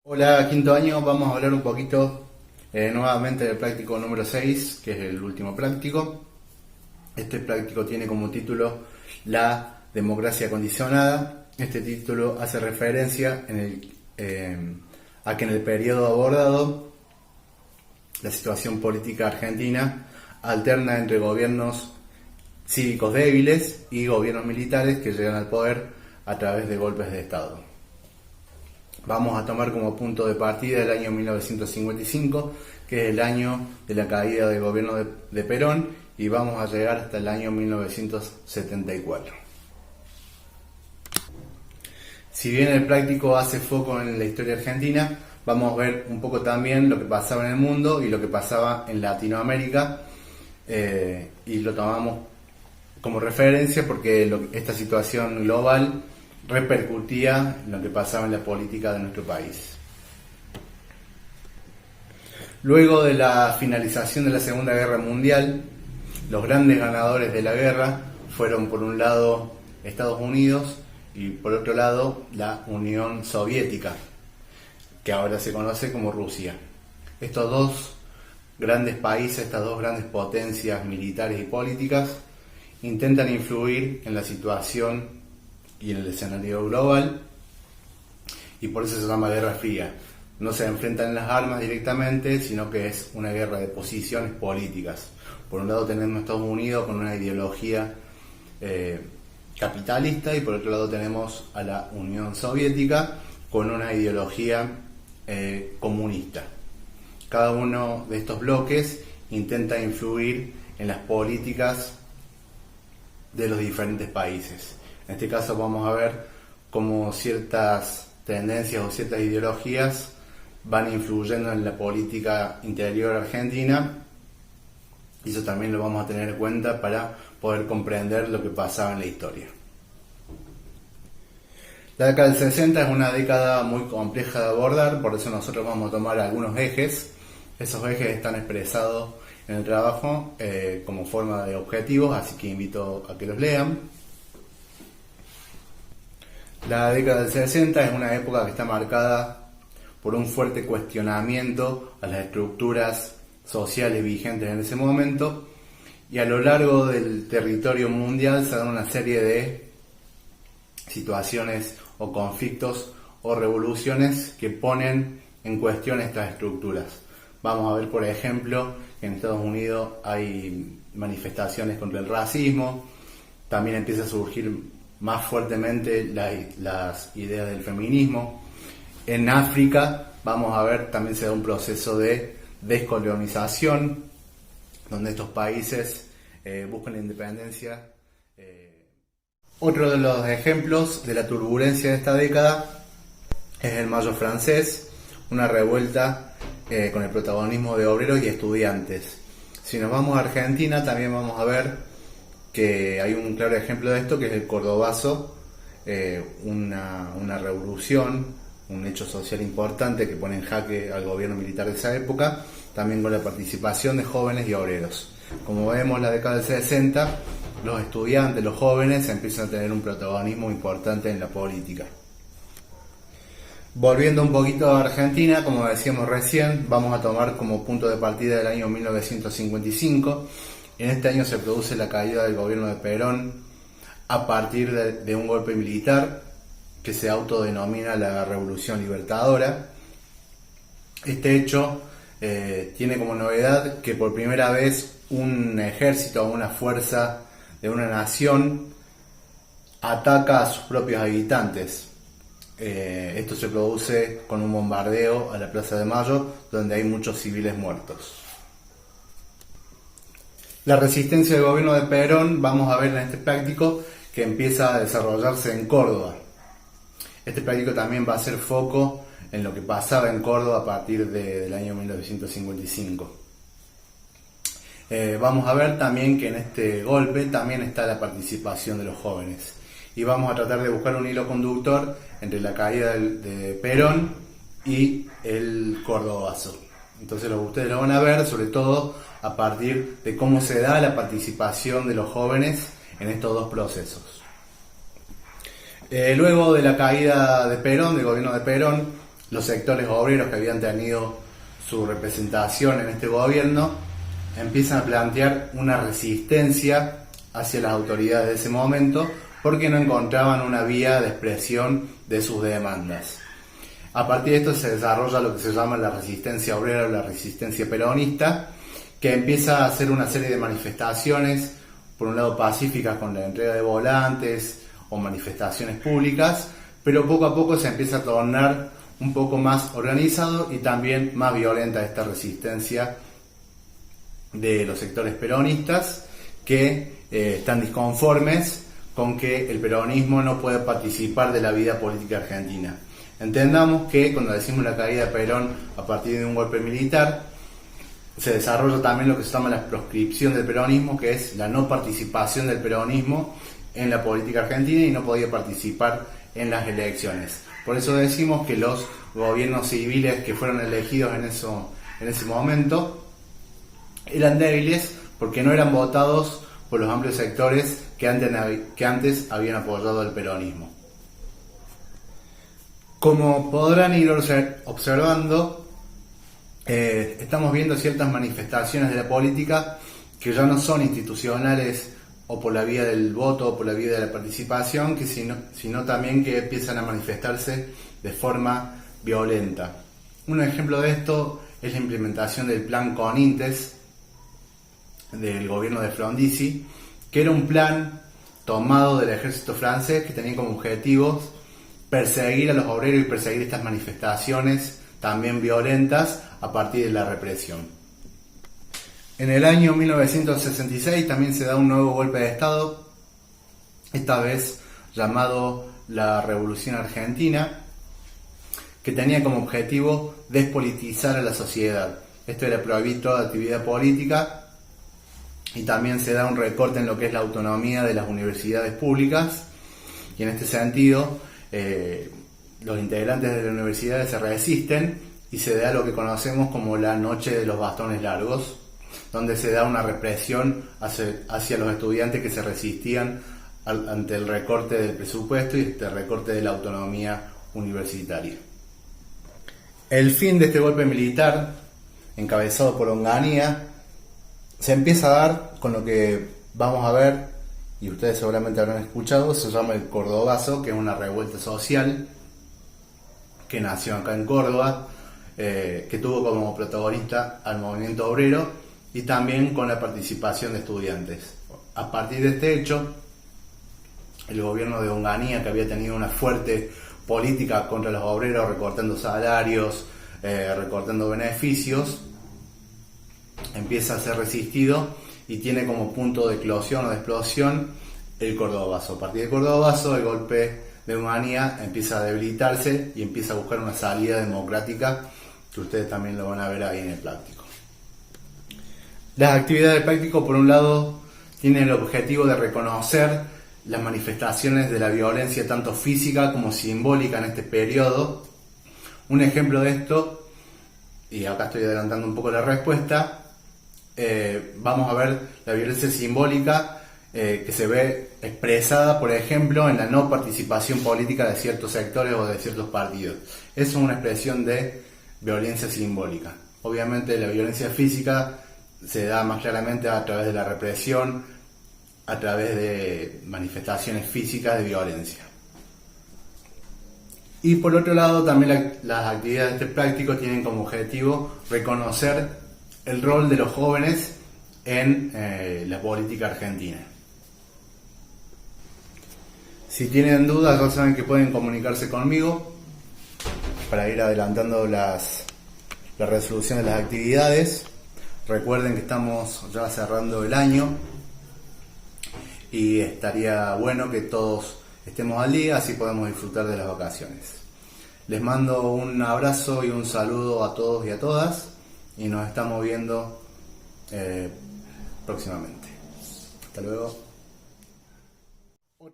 Hola, quinto año, vamos a hablar un poquito nuevamente del práctico número 6, que es el último práctico. Este práctico tiene como título La democracia condicionada. Este título hace referencia a que en el periodo abordado la situación política argentina alterna entre gobiernos cívicos débiles y gobiernos militares que llegan al poder a través de golpes de Estado. Vamos a tomar como punto de partida el año 1955, que es el año de la caída del gobierno de Perón, y vamos a llegar hasta el año 1974. Si bien el práctico hace foco en la historia argentina, vamos a ver un poco también lo que pasaba en el mundo y lo que pasaba en Latinoamérica, y lo tomamos como referencia porque esta situación global repercutía en lo que pasaba en la política de nuestro país. Luego de la finalización de la Segunda Guerra Mundial, los grandes ganadores de la guerra fueron por un lado Estados Unidos y por otro lado la Unión Soviética, que ahora se conoce como Rusia. Estos dos grandes países, estas dos grandes potencias militares y políticas, intentan influir en la situación y en el escenario global, y por eso se llama Guerra Fría. No se enfrentan las armas directamente, sino que es una guerra de posiciones políticas. Por un lado tenemos a Estados Unidos con una ideología capitalista, y por otro lado tenemos a la Unión Soviética con una ideología comunista. Cada uno de estos bloques intenta influir en las políticas de los diferentes países. En este caso vamos a ver cómo ciertas tendencias o ciertas ideologías van influyendo en la política interior argentina, y eso también lo vamos a tener en cuenta para poder comprender lo que pasaba en la historia. La década del 60 es una década muy compleja de abordar, por eso nosotros vamos a tomar algunos ejes. Esos ejes están expresados en el trabajo como forma de objetivos, así que invito a que los lean. La década del 60 es una época que está marcada por un fuerte cuestionamiento a las estructuras sociales vigentes en ese momento, y a lo largo del territorio mundial se dan una serie de situaciones o conflictos o revoluciones que ponen en cuestión estas estructuras. Vamos a ver, por ejemplo, que en Estados Unidos hay manifestaciones contra el racismo, también empieza a surgir más fuertemente las ideas del feminismo. En África, vamos a ver, también se da un proceso de descolonización, donde estos países buscan la independencia. Otro de los ejemplos de la turbulencia de esta década es el Mayo francés, una revuelta con el protagonismo de obreros y estudiantes. Si nos vamos a Argentina, también vamos a ver que hay un claro ejemplo de esto, que es el Cordobazo, una revolución, un hecho social importante que pone en jaque al gobierno militar de esa época, también con la participación de jóvenes y obreros. Como vemos, en la década del 60, los estudiantes, los jóvenes, empiezan a tener un protagonismo importante en la política. Volviendo un poquito a Argentina, como decíamos recién, vamos a tomar como punto de partida el año 1955. En este año se produce la caída del gobierno de Perón a partir de un golpe militar que se autodenomina la Revolución Libertadora. Este hecho tiene como novedad que por primera vez un ejército o una fuerza de una nación ataca a sus propios habitantes. Esto se produce con un bombardeo a la Plaza de Mayo, donde hay muchos civiles muertos. La resistencia del gobierno de Perón, vamos a ver en este práctico, que empieza a desarrollarse en Córdoba. Este práctico también va a hacer foco en lo que pasaba en Córdoba a partir del año 1955. Vamos a ver también que en este golpe también está la participación de los jóvenes. Y vamos a tratar de buscar un hilo conductor entre la caída de Perón y el Cordobazo. Entonces ustedes lo van a ver, sobre todo a partir de cómo se da la participación de los jóvenes en estos dos procesos. Luego de la caída de Perón, del gobierno de Perón, los sectores obreros que habían tenido su representación en este gobierno empiezan a plantear una resistencia hacia las autoridades de ese momento porque no encontraban una vía de expresión de sus demandas. A partir de esto se desarrolla lo que se llama la resistencia obrera o la resistencia peronista, que empieza a hacer una serie de manifestaciones, por un lado pacíficas con la entrega de volantes o manifestaciones públicas, pero poco a poco se empieza a tornar un poco más organizado y también más violenta esta resistencia de los sectores peronistas que están disconformes con que el peronismo no puede participar de la vida política argentina. Entendamos que cuando decimos la caída de Perón a partir de un golpe militar, se desarrolla también lo que se llama la proscripción del peronismo, que es la no participación del peronismo en la política argentina y no podía participar en las elecciones. Por eso decimos que los gobiernos civiles que fueron elegidos en ese momento eran débiles porque no eran votados por los amplios sectores que antes habían apoyado al peronismo. Como podrán ir observando, estamos viendo ciertas manifestaciones de la política que ya no son institucionales o por la vía del voto o por la vía de la participación, sino también que empiezan a manifestarse de forma violenta. Un ejemplo de esto es la implementación del plan Conintes del gobierno de Frondizi, que era un plan tomado del ejército francés que tenía como objetivos perseguir a los obreros y perseguir estas manifestaciones también violentas a partir de la represión. En el año 1966 también se da un nuevo golpe de Estado, esta vez llamado la Revolución Argentina, que tenía como objetivo despolitizar a la sociedad. Esto era prohibir toda actividad política y también se da un recorte en lo que es la autonomía de las universidades públicas, y en este sentido los integrantes de las universidades se resisten y se da lo que conocemos como la Noche de los Bastones Largos, donde se da una represión hacia los estudiantes que se resistían ante el recorte del presupuesto y este recorte de la autonomía universitaria. El fin de este golpe militar, encabezado por Onganía, se empieza a dar con lo que vamos a ver, y ustedes seguramente habrán escuchado, se llama el Cordobazo, que es una revuelta social que nació acá en Córdoba, que tuvo como protagonista al movimiento obrero y también con la participación de estudiantes. A partir de este hecho, el gobierno de Onganía, que había tenido una fuerte política contra los obreros, recortando salarios, recortando beneficios, empieza a ser resistido y tiene como punto de eclosión o de explosión el Cordobazo. A partir del Cordobazo, el golpe de Onganía empieza a debilitarse y empieza a buscar una salida democrática, que ustedes también lo van a ver ahí en el práctico. Las actividades del práctico, por un lado, tienen el objetivo de reconocer las manifestaciones de la violencia tanto física como simbólica en este periodo. Un ejemplo de esto, y acá estoy adelantando un poco la respuesta, vamos a ver la violencia simbólica que se ve expresada, por ejemplo, en la no participación política de ciertos sectores o de ciertos partidos. Eso es una expresión de violencia simbólica. Obviamente la violencia física se da más claramente a través de la represión, a través de manifestaciones físicas de violencia. Y por otro lado, también las actividades de este práctico tienen como objetivo reconocer el rol de los jóvenes en la política argentina. Si tienen dudas, ya saben que pueden comunicarse conmigo para ir adelantando la resolución de las actividades. Recuerden que estamos ya cerrando el año y estaría bueno que todos estemos al día, así podemos disfrutar de las vacaciones. Les mando un abrazo y un saludo a todos y a todas y nos estamos viendo próximamente. Hasta luego.